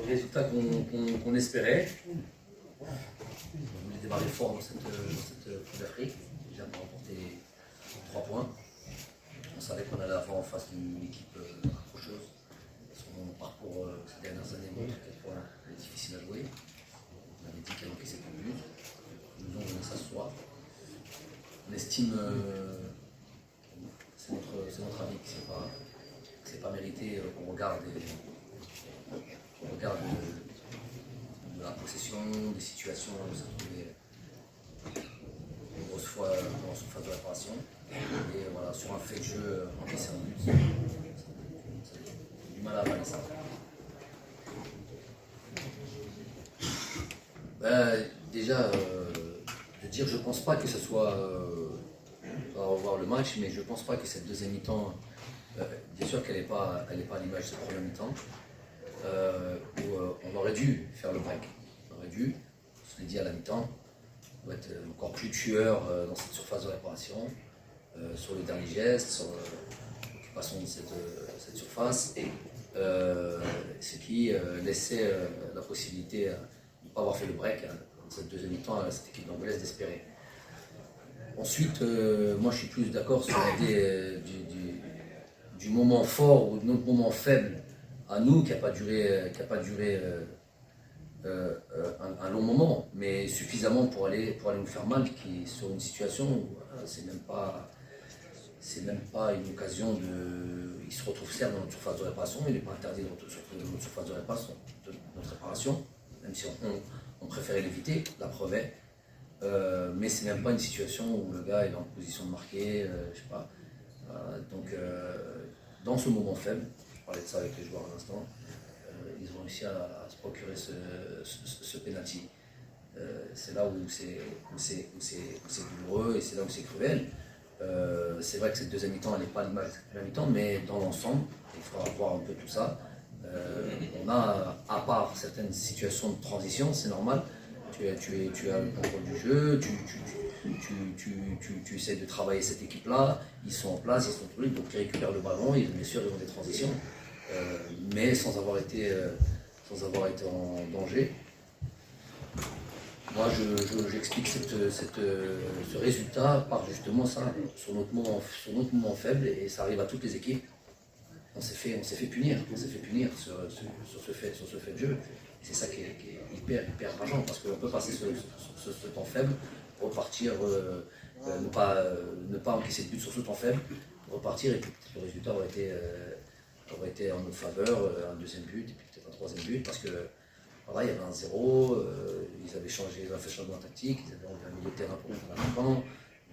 résultat qu'on espérait. On voulait démarrer fort dans cette Coupe d'Afrique. Déjà pour remporter 3 points. On savait qu'on allait avoir en face d'une équipe accrocheuse. Son parcours ces dernières années montre à quel point elle est difficile à jouer. On avait dit qu'elle encaissait plus de buts. Nous avons donné ça ce soir. On estime, c'est notre avis, que c'est pas mérité qu'on regarde de la possession, des situations où on s'est trouvé une grosse fois dans son phase de réparation. Et voilà, sur un fait de jeu, encaisser un but, c'est du mal à avaler ça. Déjà, de dire, je pense pas que ce soit, on va revoir le match, mais je pense pas que cette deuxième mi-temps, bien sûr qu'elle n'est pas à l'image de cette première mi-temps, où on aurait dû faire le break. On aurait dû, je l'ai dit à la mi-temps, on être encore plus tueur dans cette surface de réparation, sur le dernier geste, sur l'occupation de cette surface, et ce qui laissait la possibilité de ne pas avoir fait le break dans cette deuxième mi-temps à cette équipe anglaise d'espérer. Ensuite, moi je suis plus d'accord sur l'idée du moment fort ou de notre moment faible à nous qui n'a pas duré, un long moment, mais suffisamment pour aller nous faire mal, qui sur une situation où c'est même pas une occasion de. Il se retrouve certes dans notre surface de réparation, il n'est pas interdit de retrouver dans notre surface de réparation, même si on préférait l'éviter, la preuve est. Mais c'est même pas une situation où le gars est en position de marquer, je sais pas. Donc, dans ce moment faible, je parlais de ça avec les joueurs à l'instant, ils ont réussi à se procurer ce penalty. C'est là où c'est douloureux et c'est là où c'est cruel. C'est vrai que cette deuxième mi-temps, elle n'est pas l'image de cette première mi-temps, mais dans l'ensemble, il faudra voir un peu tout ça. On a, à part certaines situations de transition, c'est normal, tu as le contrôle du jeu, tu essaies de travailler cette équipe-là, ils sont en place, ils sont trucs, donc ils récupèrent le ballon, bien sûr ils ont des transitions, mais sans avoir été en danger. Moi j'explique ce résultat par justement ça, sur notre moment faible, et ça arrive à toutes les équipes. On s'est fait punir sur ce fait de jeu. C'est ça qui est hyper rageant, parce qu'on peut passer ce temps faible, repartir, ne pas encaisser de but sur ce temps faible, repartir, et puis le résultat aurait été en notre faveur, un deuxième but, et puis peut-être un troisième but, parce que voilà, il y avait un 0, ils avaient fait changement tactique, ils avaient enlevé un milieu de terrain pour un enfant,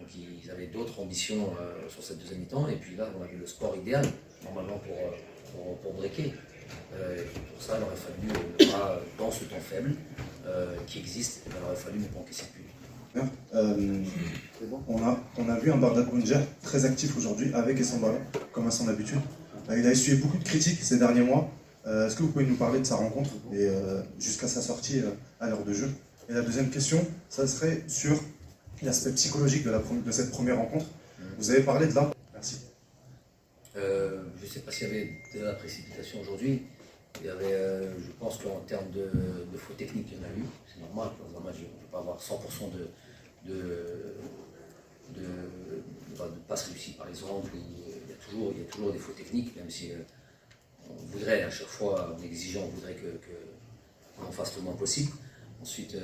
donc ils avaient d'autres ambitions sur cette deuxième mi-temps, et puis là on avait le score idéal, normalement pour breaker. Pour ça, il aurait fallu, dans ce temps faible qui existe, il aurait fallu ne pas encaisser plus. On a vu un Barda Bounja très actif aujourd'hui, avec et sans ballon, comme à son habitude. Il a essuyé beaucoup de critiques ces derniers mois. Est-ce que vous pouvez nous parler de sa rencontre et jusqu'à sa sortie à l'heure de jeu? Et la deuxième question, ça serait sur l'aspect psychologique de cette première rencontre. Vous avez parlé de là. Merci. Je ne sais pas s'il y avait de la précipitation aujourd'hui. Il y avait, je pense qu'en termes de fautes techniques, il y en a eu. C'est normal, dans un match, on ne peut pas avoir 100% de passes réussies, par exemple. Il y a toujours des fautes techniques, même si on voudrait, à chaque fois, en exigeant, on voudrait qu'on en fasse le moins possible. Ensuite,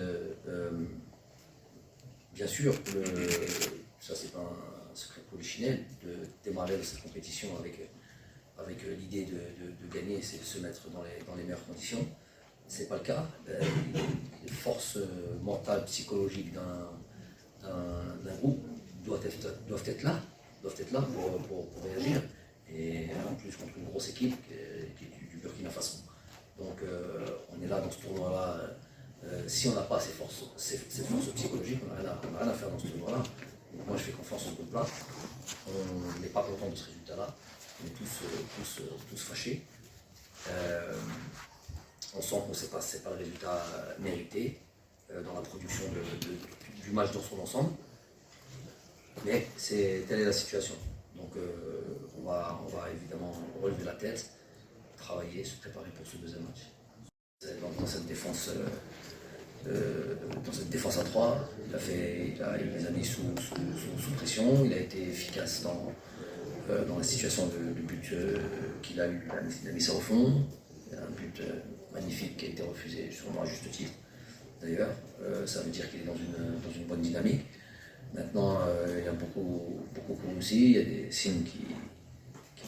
bien sûr, ça c'est pas un secret polichinelle, de démarrer cette compétition avec l'idée de gagner, c'est de se mettre dans les meilleures conditions. Ce n'est pas le cas. Les forces mentales, psychologiques d'un groupe doivent être là pour réagir. Et en plus contre une grosse équipe qui est du Burkina Faso. Donc on est là dans ce tournoi-là. Si on n'a pas ces forces psychologiques, on n'a rien à faire dans ce tournoi-là. Donc moi je fais confiance au groupe-là. On n'est pas content de ce résultat-là. On est tous fâchés. On sent que ce n'est pas le résultat mérité dans la production du match dans son ensemble. Mais telle est la situation. Donc on va évidemment relever la tête, travailler, se préparer pour ce deuxième match. cette défense à 3. Il les a mis sous pression, il a été efficace dans la situation de but qu'il a eu. Il a mis ça au fond, un but magnifique qui a été refusé, sûrement à juste titre. D'ailleurs, ça veut dire qu'il est dans une bonne dynamique. Maintenant, il a beaucoup couru aussi. Il y a des signes qui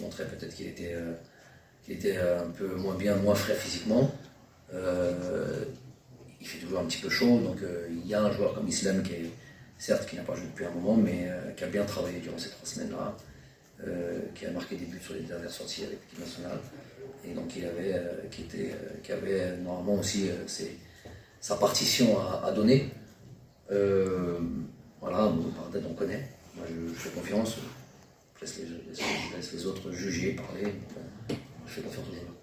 montraient peut-être qu'il était un peu moins bien, moins frais physiquement. Il fait toujours un petit peu chaud, donc il y a un joueur comme Islam qui n'a pas joué depuis un moment, mais qui a bien travaillé durant ces 3 semaines-là, qui a marqué des buts sur les dernières sorties avec l'équipe nationale, et donc qui avait normalement aussi sa partition à donner. Voilà, Bardette on connaît, moi je fais confiance, je laisse les autres juger, parler, je fais confiance aux joueurs.